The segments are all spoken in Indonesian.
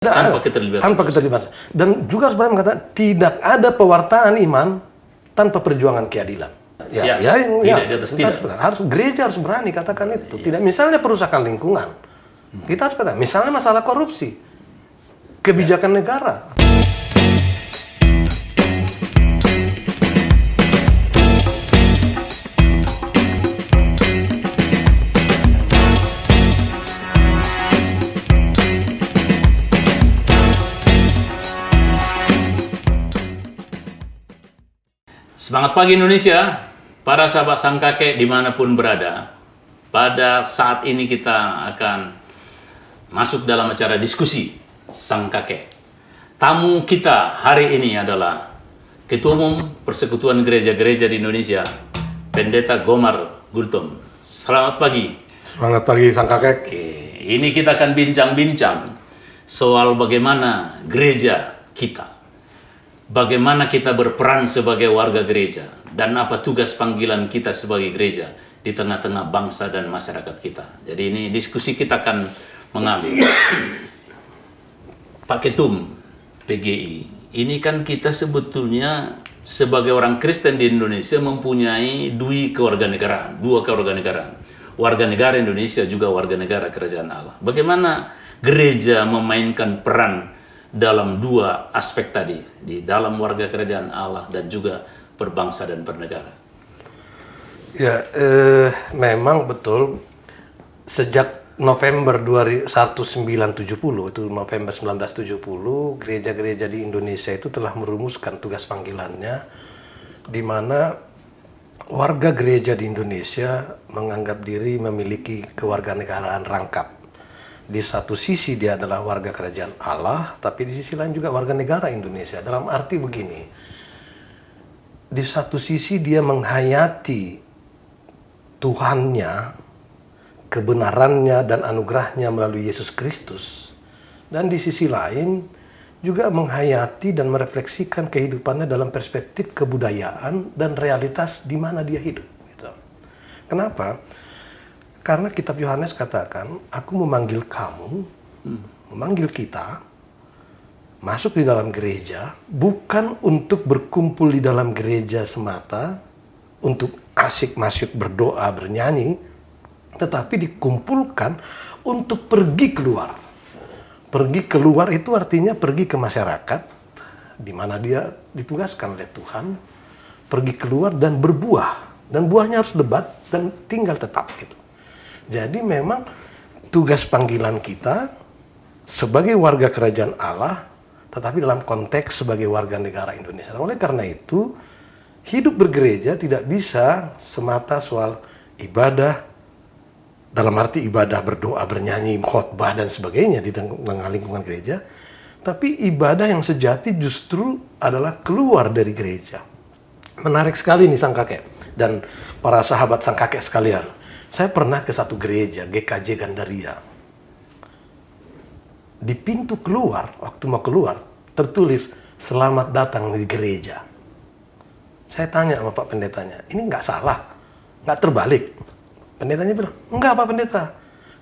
Tanpa keterlibatan. Dan juga sebenarnya mengatakan tidak ada pewartaan iman tanpa perjuangan keadilan. Gereja harus berani katakan itu. Tidak misalnya perusahaan lingkungan. Kita harus katakan, misalnya masalah korupsi, kebijakan negara. Semangat pagi Indonesia, para sahabat sang kakek dimanapun berada. Pada saat ini kita akan masuk dalam acara diskusi sang kakek. Tamu kita hari ini adalah Ketua Umum Persekutuan Gereja-Gereja di Indonesia, Pendeta Gomar Gultom. Selamat pagi. Selamat pagi sang kakek. Oke, ini kita akan bincang-bincang soal bagaimana gereja kita. Bagaimana kita berperan sebagai warga gereja dan apa tugas panggilan kita sebagai gereja di tengah-tengah bangsa dan masyarakat kita. Jadi ini diskusi kita akan mengambil. Pak Ketum PGI, ini kan kita sebetulnya sebagai orang Kristen di Indonesia mempunyai dua kewarganegaraan. Warga negara Indonesia juga warga negara Kerajaan Allah. Bagaimana gereja memainkan peran dalam dua aspek tadi, di dalam warga kerajaan Allah dan juga berbangsa dan bernegara? Ya, memang betul sejak November 1970, itu November 1970, gereja-gereja di Indonesia itu telah merumuskan tugas panggilannya, di mana warga gereja di Indonesia menganggap diri memiliki kewarganegaraan rangkap. Di satu sisi dia adalah warga kerajaan Allah, tapi di sisi lain juga warga negara Indonesia. Dalam arti begini, di satu sisi dia menghayati Tuhannya, kebenarannya dan anugerahnya melalui Yesus Kristus. Dan di sisi lain juga menghayati dan merefleksikan kehidupannya dalam perspektif kebudayaan dan realitas di mana dia hidup. Gitu. Kenapa? Karena kitab Yohanes katakan, aku memanggil kamu, memanggil kita, masuk di dalam gereja, bukan untuk berkumpul di dalam gereja semata, untuk asyik-masyuk berdoa, bernyanyi, tetapi dikumpulkan untuk pergi keluar. Pergi keluar itu artinya pergi ke masyarakat, di mana dia ditugaskan oleh Tuhan, pergi keluar dan berbuah. Dan buahnya harus lebat dan tinggal tetap gitu. Jadi memang tugas panggilan kita sebagai warga kerajaan Allah, tetapi dalam konteks sebagai warga negara Indonesia. Oleh karena itu, hidup bergereja tidak bisa semata soal ibadah, dalam arti ibadah berdoa, bernyanyi, khotbah dan sebagainya di tengah lingkungan gereja, tapi ibadah yang sejati justru adalah keluar dari gereja. Menarik sekali nih sang kakek dan para sahabat sang kakek sekalian. Saya pernah ke satu gereja, GKJ Gandaria. Di pintu keluar, waktu mau keluar, tertulis, selamat datang di gereja. Saya tanya sama Pak Pendetanya, ini nggak salah, nggak terbalik. Pendetanya bilang, enggak Pak Pendeta.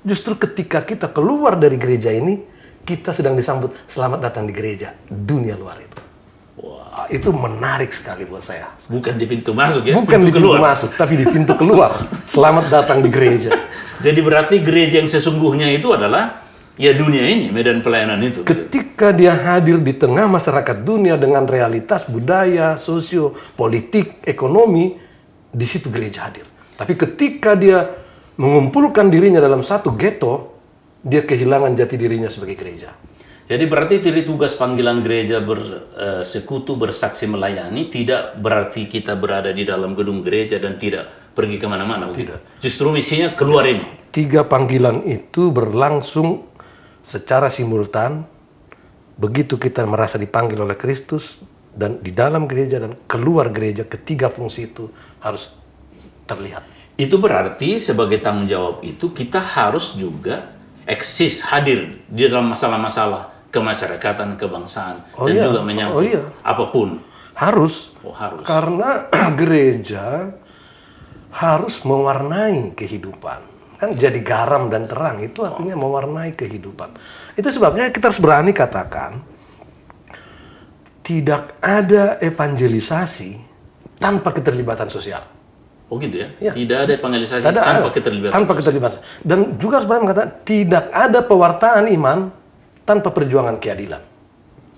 Justru ketika kita keluar dari gereja ini, kita sedang disambut, selamat datang di gereja, dunia luar itu. Wah, itu menarik sekali buat saya. Bukan di pintu masuk ya? Bukan di pintu masuk, tapi di pintu keluar. Selamat datang di gereja. Jadi berarti gereja yang sesungguhnya itu adalah ya dunia ini, medan pelayanan itu. Ketika dia hadir di tengah masyarakat dunia dengan realitas budaya, sosio, politik, ekonomi, di situ gereja hadir. Tapi ketika dia mengumpulkan dirinya dalam satu ghetto, dia kehilangan jati dirinya sebagai gereja. Jadi berarti ciri tugas panggilan gereja bersekutu, bersaksi, melayani tidak berarti kita berada di dalam gedung gereja dan tidak pergi kemana-mana. Tidak. Justru misinya keluar ini. 3 panggilan itu berlangsung secara simultan. Begitu kita merasa dipanggil oleh Kristus dan di dalam gereja dan keluar gereja, ketiga fungsi itu harus terlihat. Itu berarti sebagai tanggung jawab itu kita harus juga eksis, hadir di dalam masalah-masalah kemasyarakatan, kebangsaan, dan juga menyangkut apapun. Harus. Harus. Karena gereja harus mewarnai kehidupan. Kan jadi garam dan terang itu artinya mewarnai kehidupan. Itu sebabnya kita harus berani katakan tidak ada evangelisasi tanpa keterlibatan sosial. Oh gitu ya? Ya. Tidak ada evangelisasi Tidak tanpa ada. keterlibatan. Tanpa keterlibatan. Dan juga harus berani mengatakan tidak ada pewartaan iman tanpa perjuangan keadilan.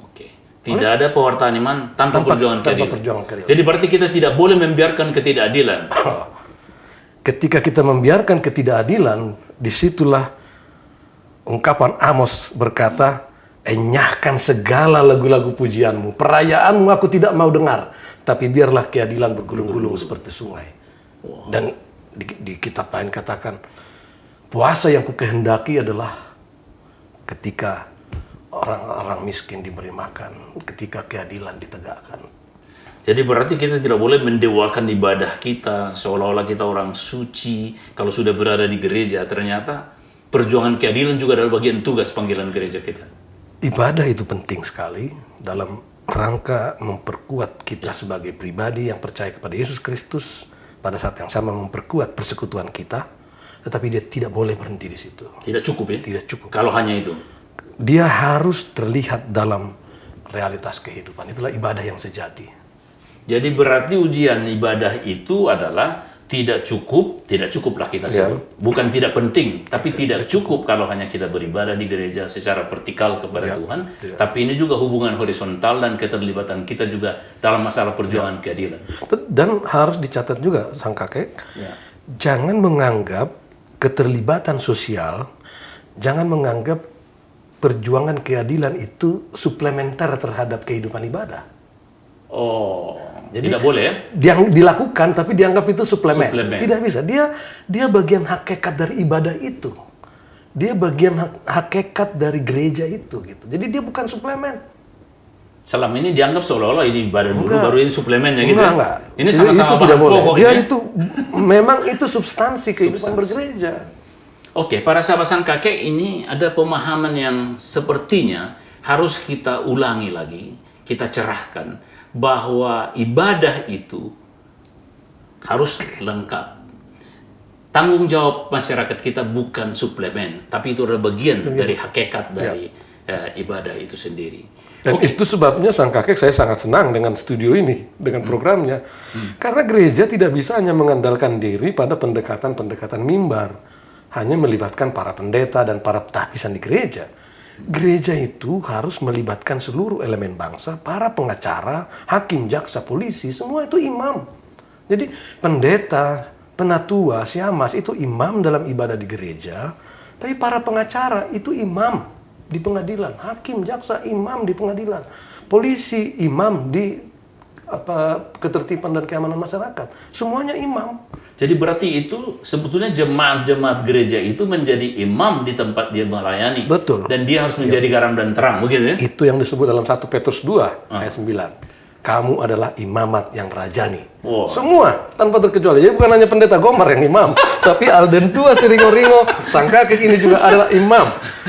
Oke. Tidak ada pewartaan iman tanpa perjuangan tanpa keadilan. perjuangan keadilan. Jadi berarti kita tidak boleh membiarkan ketidakadilan. Ketika kita membiarkan ketidakadilan, disitulah ungkapan Amos berkata, enyahkan segala lagu-lagu pujianmu, perayaanmu aku tidak mau dengar, tapi biarlah keadilan bergulung-gulung seperti sungai. Dan di kitab lain katakan, puasa yang kukehendaki adalah ketika orang-orang miskin diberi makan, ketika keadilan ditegakkan. Jadi berarti kita tidak boleh mendewakan ibadah kita seolah-olah kita orang suci kalau sudah berada di gereja. Ternyata perjuangan keadilan juga adalah bagian tugas panggilan gereja kita. Ibadah itu penting sekali dalam rangka memperkuat kita sebagai pribadi yang percaya kepada Yesus Kristus, pada saat yang sama memperkuat persekutuan kita, tetapi dia tidak boleh berhenti di situ. Tidak cukup ya? Tidak cukup. Kalau hanya itu. Dia harus terlihat dalam realitas kehidupan. Itulah ibadah yang sejati. Jadi berarti ujian ibadah itu adalah tidak cukuplah kita sebut. Bukan tidak penting, tapi tidak cukup kalau hanya kita beribadah di gereja secara vertikal kepada Tuhan. Tapi ini juga hubungan horizontal dan keterlibatan kita juga dalam masalah perjuangan keadilan. Dan harus dicatat juga, sang kakek, jangan menganggap keterlibatan sosial, jangan menganggap perjuangan keadilan itu suplementer terhadap kehidupan ibadah. Oh, jadi, tidak boleh ya? Yang dilakukan tapi dianggap itu suplemen. Suplemen. Tidak bisa. Dia bagian hakikat dari ibadah itu. Dia bagian hakikat dari gereja itu gitu. Jadi dia bukan suplemen. Selama ini dianggap seolah-olah ini ibadah dulu baru ini suplemennya gitu. Enggak. Ini sama-sama itu tidak boleh. pokok Dia ini. itu memang itu substansi kehidupan bergereja. Oke, para sahabat sang kakek, ini ada pemahaman yang sepertinya harus kita ulangi lagi, kita cerahkan bahwa ibadah itu harus lengkap. Tanggung jawab masyarakat kita bukan suplemen, tapi itu adalah bagian dari hakikat dari ibadah itu sendiri. Dan itu sebabnya sang kakek saya sangat senang dengan studio ini, dengan programnya. Karena gereja tidak bisa hanya mengandalkan diri pada pendekatan-pendekatan mimbar, hanya melibatkan para pendeta dan para tahbisan di gereja. Gereja itu harus melibatkan seluruh elemen bangsa, para pengacara, hakim, jaksa, polisi, semua itu imam. Jadi pendeta, penatua, siamas itu imam dalam ibadah di gereja, tapi para pengacara itu imam di pengadilan, hakim, jaksa, imam di pengadilan, polisi, imam di ketertiban dan keamanan masyarakat. Semuanya imam. Jadi berarti itu sebetulnya jemaat-jemaat gereja itu menjadi imam di tempat dia melayani. Betul. Dan dia harus menjadi garam dan terang, begitu ya? Itu yang disebut dalam 1 Petrus 2 ayat 9. Kamu adalah imamat yang rajani. Wow. Semua tanpa terkecuali. Jadi bukan hanya pendeta Gomar yang imam, tapi Alden Tua Siringo-ringo, sang kakek ini juga adalah imam.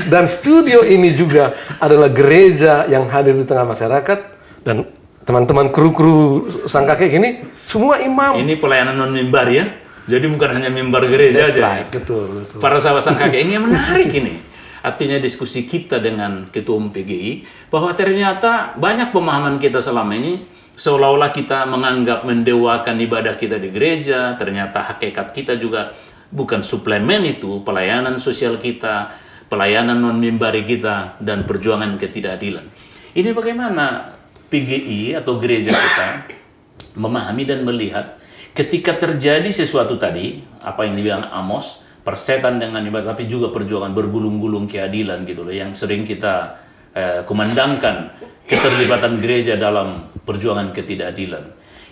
Dan studio ini juga adalah gereja yang hadir di tengah masyarakat, dan teman-teman kru-kru sang kakek ini semua imam. Ini pelayanan non-mimbar ya? Jadi bukan hanya mimbar gereja aja. Right, betul. Para sahabat sang kakek, ini yang menarik ini. Artinya diskusi kita dengan Ketua Umum PGI, bahwa ternyata banyak pemahaman kita selama ini, seolah-olah kita menganggap mendewakan ibadah kita di gereja, ternyata hakikat kita juga bukan suplemen itu, pelayanan sosial kita, pelayanan non-mimbari kita, dan perjuangan ketidakadilan. Ini bagaimana PGI atau gereja kita memahami dan melihat ketika terjadi sesuatu tadi, apa yang dibilang Amos, persetan dengan ibadah, tapi juga perjuangan bergulung-gulung keadilan gitu loh, yang sering kita kumandangkan keterlibatan gereja dalam perjuangan ketidakadilan.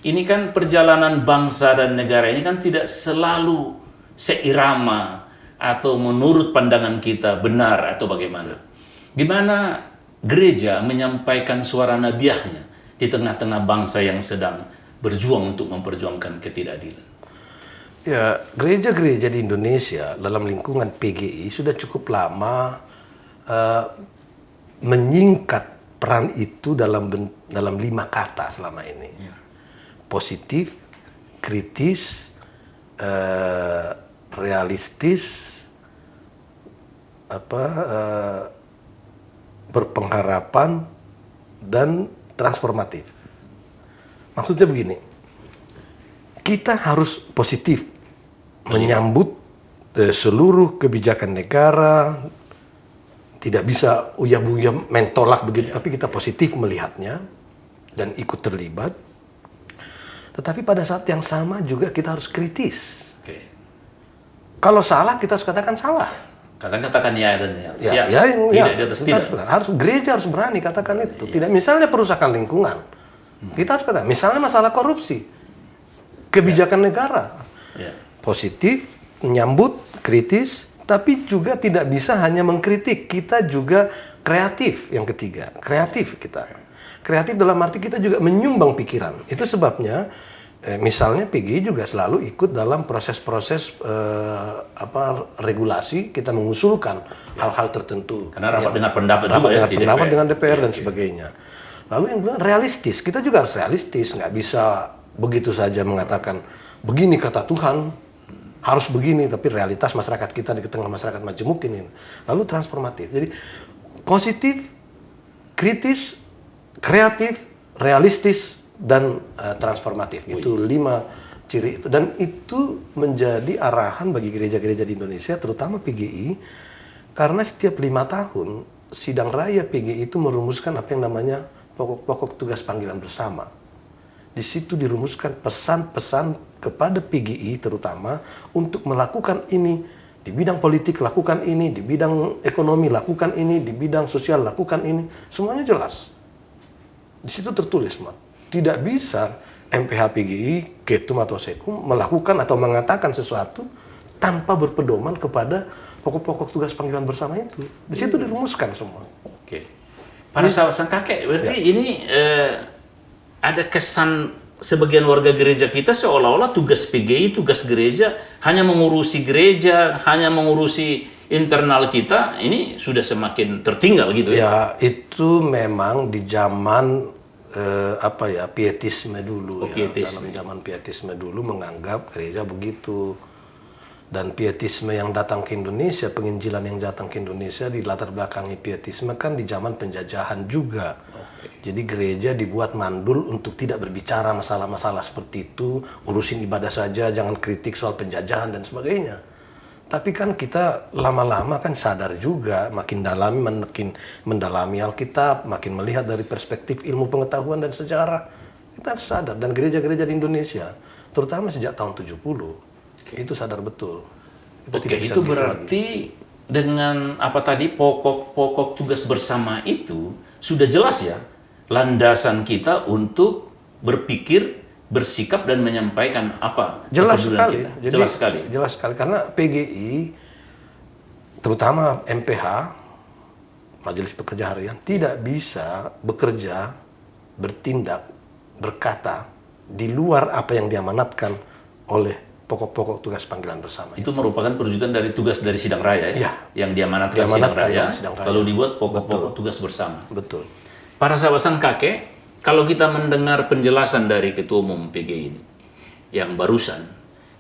Ini kan perjalanan bangsa dan negara ini kan tidak selalu seirama atau menurut pandangan kita benar atau bagaimana. Gimana gereja menyampaikan suara nabiahnya di tengah-tengah bangsa yang sedang berjuang untuk memperjuangkan ketidakadilan. Ya, gereja-gereja di Indonesia dalam lingkungan PGI sudah cukup lama menyingkat peran itu dalam 5 kata selama ini. Positif, kritis, realistis, berpengharapan, dan transformatif. Maksudnya begini, kita harus positif menyambut seluruh kebijakan negara, tidak bisa uyah-uyah mentolak begitu, tapi kita positif melihatnya dan ikut terlibat. Tetapi pada saat yang sama juga kita harus kritis. Oke. Kalau salah kita harus katakan salah. Kadang katakan ya dan ya. Siap. Tidak di atas tidak. Gereja harus berani katakan itu. Tidak misalnya perusahaan lingkungan. Kita harus katakan, misalnya masalah korupsi. Kebijakan negara. Ya. Positif, menyambut, kritis, tapi juga tidak bisa hanya mengkritik. Kita juga kreatif yang ketiga. Kreatif kita. Kreatif dalam arti kita juga menyumbang pikiran. Itu sebabnya misalnya PGI juga selalu ikut dalam proses-proses regulasi, kita mengusulkan hal-hal tertentu. Karena rapat dengan pendapat juga ya di pendapat DPR. dengan DPR dan sebagainya. Lalu yang kedua realistis, kita juga harus realistis, nggak bisa begitu saja mengatakan begini kata Tuhan, harus begini, tapi realitas masyarakat kita di tengah masyarakat majemuk ini. Lalu transformatif. Jadi positif, kritis, kreatif, realistis, dan transformatif. Itu 5 ciri itu. Dan itu menjadi arahan bagi gereja-gereja di Indonesia, terutama PGI, karena setiap 5 tahun sidang raya PGI itu merumuskan apa yang namanya pokok-pokok tugas panggilan bersama. Di situ dirumuskan pesan-pesan kepada PGI terutama untuk melakukan ini. Di bidang politik lakukan ini, di bidang ekonomi lakukan ini, di bidang sosial lakukan ini. Semuanya jelas. Di situ tertulis, Mat. Tidak bisa MPH PGI, Ketum atau Sekum melakukan atau mengatakan sesuatu tanpa berpedoman kepada pokok-pokok tugas panggilan bersama itu. Di situ dirumuskan semua. Oke. Para sahabat sang kakek, berarti ini ada kesan sebagian warga gereja kita seolah-olah tugas PGI, tugas gereja hanya mengurusi gereja, hanya mengurusi internal kita, ini sudah semakin tertinggal gitu ya. Ya, itu memang di zaman pietisme dulu. Pietisme. Dalam zaman pietisme dulu menganggap gereja begitu. Dan pietisme yang datang ke Indonesia, penginjilan yang datang ke Indonesia di latar belakangi pietisme kan di zaman penjajahan juga. Jadi gereja dibuat mandul untuk tidak berbicara masalah-masalah seperti itu, urusin ibadah saja, jangan kritik soal penjajahan dan sebagainya. Tapi kan kita lama-lama kan sadar juga, makin mendalami Alkitab, makin melihat dari perspektif ilmu pengetahuan dan sejarah. Kita harus sadar, dan gereja-gereja di Indonesia, terutama sejak tahun 70, itu sadar betul. Oke, itu berarti dengan apa tadi pokok-pokok tugas bersama itu sudah jelas ya landasan kita untuk berpikir, bersikap dan menyampaikan apa jelas sekali. kita. Jadi, jelas sekali karena PGI terutama MPH Majelis Pekerja Harian tidak bisa bekerja, bertindak, berkata di luar apa yang diamanatkan oleh pokok-pokok tugas panggilan bersama. Itu merupakan perwujudan dari tugas dari sidang raya ya? Yang diamanatkan sidang raya, lalu dibuat pokok-pokok tugas bersama. Betul. Para sahabat sang kakek, kalau kita mendengar penjelasan dari Ketua Umum PGI ini yang barusan,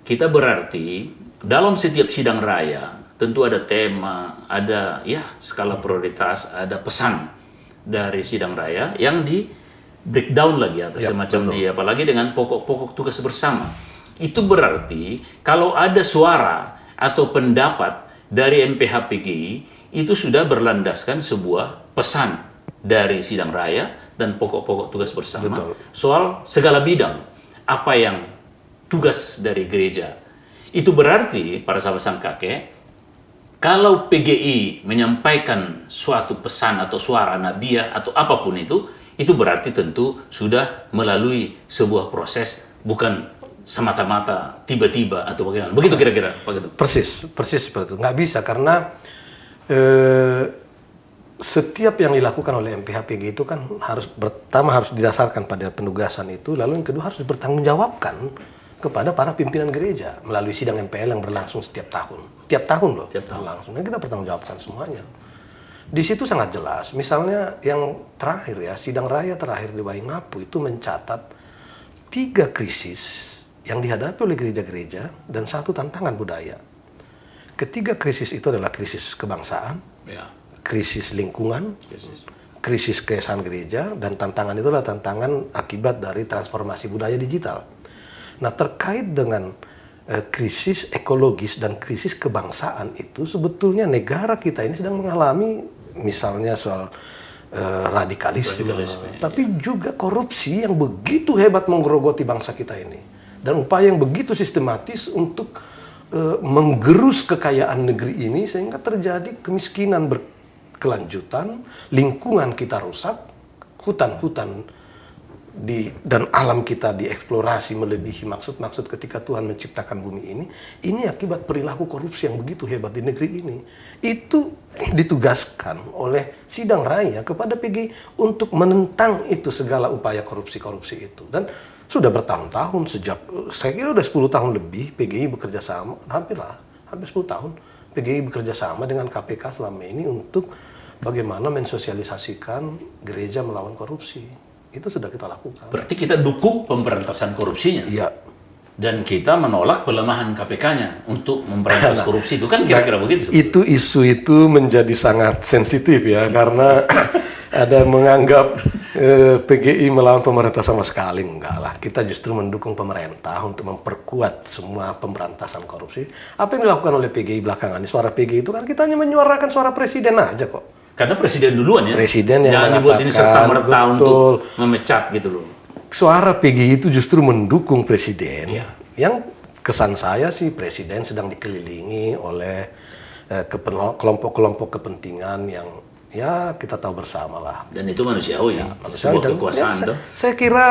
kita berarti dalam setiap sidang raya tentu ada tema, ada ya skala prioritas, ada pesan dari sidang raya yang di breakdown lagi atau semacam dia, apalagi dengan pokok-pokok tugas bersama. Itu berarti kalau ada suara atau pendapat dari MPH PGI itu sudah berlandaskan sebuah pesan dari sidang raya dan pokok-pokok tugas bersama soal segala bidang apa yang tugas dari gereja. Itu berarti para sahabat sang kakek, kalau PGI menyampaikan suatu pesan atau suara nabiah atau apapun itu berarti tentu sudah melalui sebuah proses, bukan semata-mata tiba-tiba atau bagaimana. Begitu kira-kira Pak Ketum? Persis seperti itu. Nggak bisa karena setiap yang dilakukan oleh MPH PGI itu kan pertama harus didasarkan pada penugasan itu, lalu yang kedua harus dipertanggungjawabkan kepada para pimpinan gereja melalui sidang MPL yang berlangsung setiap tahun. Tiap tahun loh. Berlangsung. Dan kita pertanggungjawabkan semuanya. Di situ sangat jelas. Misalnya yang terakhir ya, sidang raya terakhir di Waingapu itu mencatat 3 krisis yang dihadapi oleh gereja-gereja dan 1 tantangan budaya. Ketiga krisis itu adalah krisis kebangsaan, Ya. krisis lingkungan, Yesus. krisis keesaan gereja, dan tantangan itulah tantangan akibat dari transformasi budaya digital. Nah, terkait dengan krisis ekologis dan krisis kebangsaan itu sebetulnya negara kita ini sedang mengalami misalnya soal radikalisme, tapi juga korupsi yang begitu hebat menggerogoti bangsa kita ini, dan upaya yang begitu sistematis untuk menggerus kekayaan negeri ini sehingga terjadi kemiskinan berkelanjutan, lingkungan kita rusak, hutan-hutan dan alam kita dieksplorasi melebihi maksud-maksud ketika Tuhan menciptakan bumi ini akibat perilaku korupsi yang begitu hebat di negeri ini. Itu ditugaskan oleh sidang raya kepada PGI untuk menentang itu segala upaya korupsi-korupsi itu. Dan sudah bertahun-tahun, sejak saya kira udah 10 tahun lebih PGI bekerja sama, hampir 10 tahun PGI bekerja sama dengan KPK selama ini untuk bagaimana mensosialisasikan gereja melawan korupsi. Itu sudah kita lakukan. Berarti kita dukung pemberantasan korupsinya. Iya. Dan kita menolak pelemahan KPK-nya untuk memberantas korupsi. Itu kan kira-kira begitu. Itu isu itu menjadi sangat sensitif ya, karena ada yang menganggap PGI melawan pemerintah sama sekali. Enggak lah. Kita justru mendukung pemerintah untuk memperkuat semua pemberantasan korupsi. Apa yang dilakukan oleh PGI belakangan ini, suara PGI itu kan kita hanya menyuarakan suara presiden aja kok. Karena presiden duluan ya. Presiden yang jangan dibuat ini serta-merta betul, untuk memecat gitu loh. Suara PGI itu justru mendukung presiden. Iya. Yang kesan saya sih presiden sedang dikelilingi oleh kelompok-kelompok kepentingan yang ya kita tahu bersama lah. Dan itu manusiawi ya. Manusiawi Sebuah dan kekuasaan ya, tuh. saya kira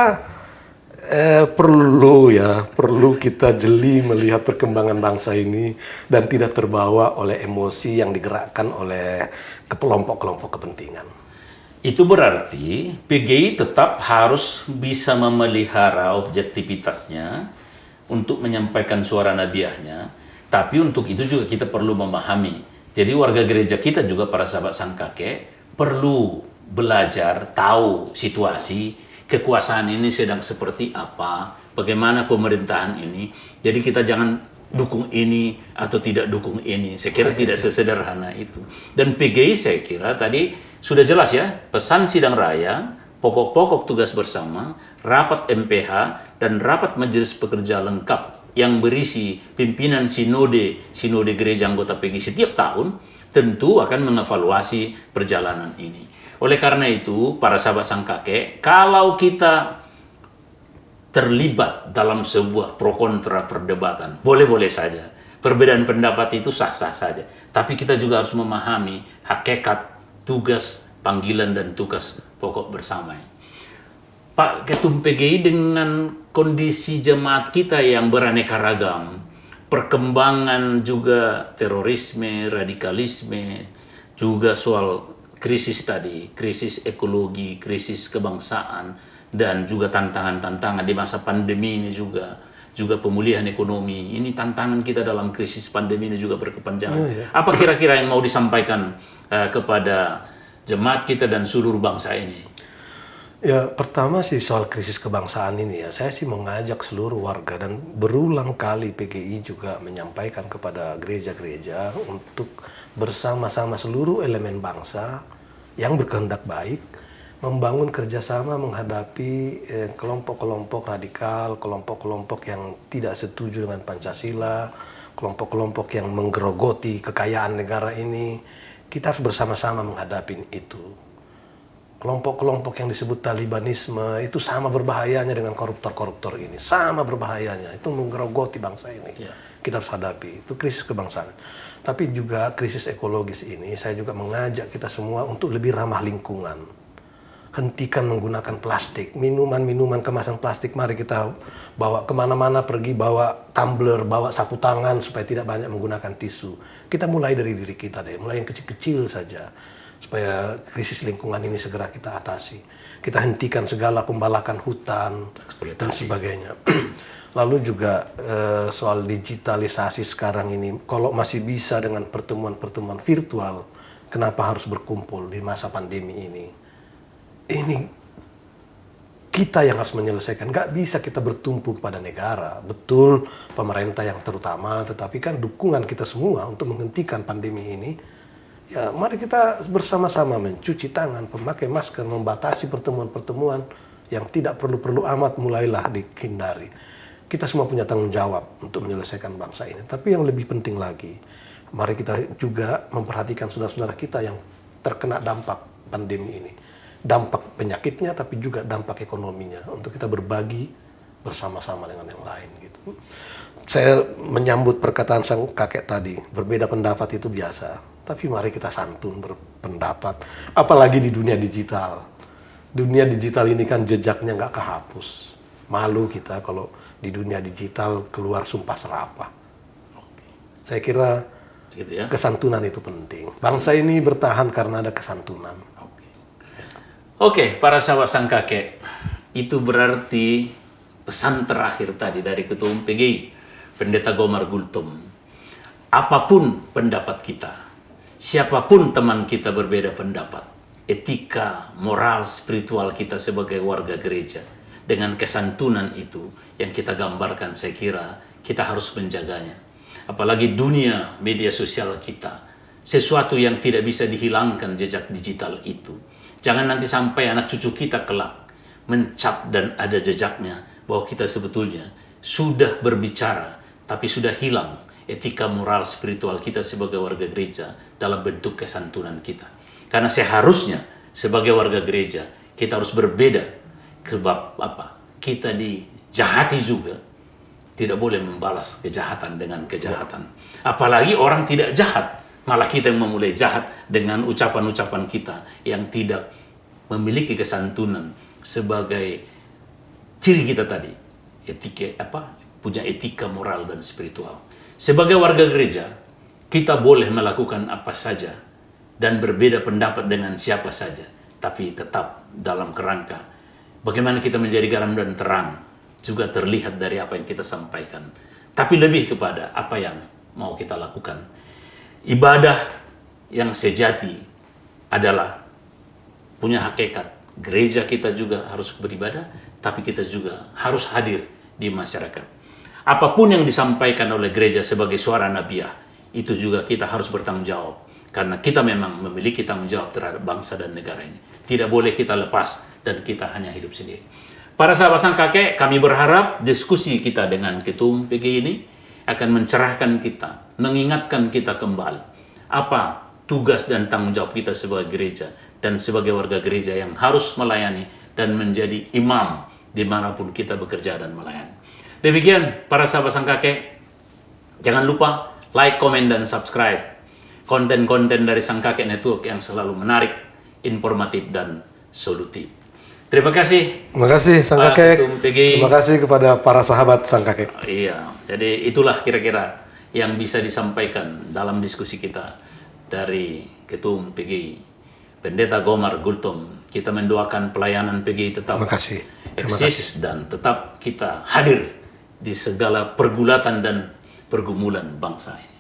perlu kita jeli melihat perkembangan bangsa ini dan tidak terbawa oleh emosi yang digerakkan oleh kelompok-kelompok kepentingan. Itu berarti PGI tetap harus bisa memelihara objektivitasnya untuk menyampaikan suara nabiahnya, tapi untuk itu juga kita perlu memahami. Jadi warga gereja kita juga, para sahabat sang kakek, perlu belajar tahu situasi kekuasaan ini sedang seperti apa, bagaimana pemerintahan ini. Jadi kita jangan dukung ini atau tidak dukung ini. Saya kira tidak sesederhana itu. Dan PGI saya kira tadi sudah jelas ya, pesan sidang raya, pokok-pokok tugas bersama, rapat MPH, dan rapat majelis pekerja lengkap yang berisi pimpinan sinode gereja anggota PGI setiap tahun, tentu akan mengevaluasi perjalanan ini. Oleh karena itu, para sahabat sang kakek, kalau kita terlibat dalam sebuah pro kontra perdebatan, boleh-boleh saja. Perbedaan pendapat itu sah-sah saja. Tapi kita juga harus memahami hakikat, tugas, panggilan, dan tugas pokok bersama. Pak Ketum PGI, dengan kondisi jemaat kita yang beraneka ragam, perkembangan juga terorisme, radikalisme, juga soal krisis tadi, krisis ekologi, krisis kebangsaan, dan juga tantangan-tantangan di masa pandemi ini juga pemulihan ekonomi. Ini tantangan kita dalam krisis pandemi ini juga berkepanjangan. Apa kira-kira yang mau disampaikan kepada jemaat kita dan seluruh bangsa ini? Ya, pertama sih soal krisis kebangsaan ini ya, saya sih mengajak seluruh warga, dan berulang kali PGI juga menyampaikan kepada gereja-gereja untuk bersama-sama seluruh elemen bangsa yang berkehendak baik membangun kerjasama menghadapi kelompok-kelompok radikal, kelompok-kelompok yang tidak setuju dengan Pancasila, kelompok-kelompok yang menggerogoti kekayaan negara ini. Kita harus bersama-sama menghadapi itu. Kelompok-kelompok yang disebut Talibanisme itu sama berbahayanya dengan koruptor-koruptor ini. Sama berbahayanya, itu menggerogoti bangsa ini. Kita harus hadapi, itu krisis kebangsaan. Tapi juga krisis ekologis ini, saya juga mengajak kita semua untuk lebih ramah lingkungan. Hentikan menggunakan plastik, minuman-minuman kemasan plastik, mari kita bawa kemana-mana pergi, bawa tumbler, bawa sapu tangan supaya tidak banyak menggunakan tisu. Kita mulai dari diri kita deh, mulai yang kecil-kecil saja, supaya krisis lingkungan ini segera kita atasi. Kita hentikan segala pembalakan hutan dan sebagainya. Lalu juga soal digitalisasi sekarang ini, kalau masih bisa dengan pertemuan-pertemuan virtual, kenapa harus berkumpul di masa pandemi ini? Ini kita yang harus menyelesaikan. Nggak bisa kita bertumpu kepada negara. Betul, pemerintah yang terutama, tetapi kan dukungan kita semua untuk menghentikan pandemi ini. Ya, mari kita bersama-sama mencuci tangan, memakai masker, membatasi pertemuan-pertemuan yang tidak perlu-perlu amat, mulailah dihindari. Kita semua punya tanggung jawab untuk menyelesaikan bangsa ini. Tapi yang lebih penting lagi, mari kita juga memperhatikan saudara-saudara kita yang terkena dampak pandemi ini. Dampak penyakitnya, tapi juga dampak ekonominya. Untuk kita berbagi bersama-sama dengan yang lain. Gitu. Saya menyambut perkataan sang kakek tadi, berbeda pendapat itu biasa. Tapi mari kita santun berpendapat. Apalagi di dunia digital. Dunia digital ini kan jejaknya nggak kehapus. Malu kita kalau di dunia digital keluar sumpah serapah. Saya kira Gitu ya. kesantunan itu penting. Bangsa ini bertahan karena ada kesantunan. Oke, para sahabat sang kakek, itu berarti pesan terakhir tadi dari Ketua Umum PGI, Pendeta Gomar Gultom. Apapun pendapat kita, siapapun teman kita berbeda pendapat, etika, moral, spiritual kita sebagai warga gereja, dengan kesantunan itu yang kita gambarkan, saya kira kita harus menjaganya. Apalagi dunia media sosial kita, sesuatu yang tidak bisa dihilangkan jejak digital itu. Jangan nanti sampai anak cucu kita kelak mencap dan ada jejaknya bahwa kita sebetulnya sudah berbicara, tapi sudah hilang etika moral spiritual kita sebagai warga gereja dalam bentuk kesantunan kita. Karena seharusnya sebagai warga gereja kita harus berbeda. Sebab apa? Kita dijahati juga. Tidak boleh membalas kejahatan dengan kejahatan. Apalagi orang tidak jahat. Malah kita yang memulai jahat dengan ucapan-ucapan kita yang tidak memiliki kesantunan sebagai ciri kita tadi. Punya etika moral dan spiritual. Sebagai warga gereja, kita boleh melakukan apa saja dan berbeda pendapat dengan siapa saja, tapi tetap dalam kerangka bagaimana kita menjadi garam dan terang, juga terlihat dari apa yang kita sampaikan. Tapi lebih kepada apa yang mau kita lakukan. Ibadah yang sejati adalah punya hakikat. Gereja kita juga harus beribadah, tapi kita juga harus hadir di masyarakat. Apapun yang disampaikan oleh gereja sebagai suara nabiah, itu juga kita harus bertanggung jawab. Karena kita memang memiliki tanggung jawab terhadap bangsa dan negara ini. Tidak boleh kita lepas dan kita hanya hidup sendiri. Para sahabat sang kakek, kami berharap diskusi kita dengan Ketum PGI ini akan mencerahkan kita, mengingatkan kita kembali apa tugas dan tanggung jawab kita sebagai gereja dan sebagai warga gereja yang harus melayani dan menjadi imam dimanapun kita bekerja dan melayani. Demikian para sahabat sang kakek, jangan lupa like, komen, dan subscribe konten-konten dari Sang Kakek Network yang selalu menarik, informatif, dan solutif. Terima kasih. Terima kasih Sang Kakek. Terima kasih kepada para sahabat Sang Kakek. Iya, jadi itulah kira-kira yang bisa disampaikan dalam diskusi kita dari Ketum PGI, Pendeta Gomar Gultom. Kita mendoakan pelayanan PGI tetap eksis dan tetap kita hadir di segala pergulatan dan pergumulan bangsa ini.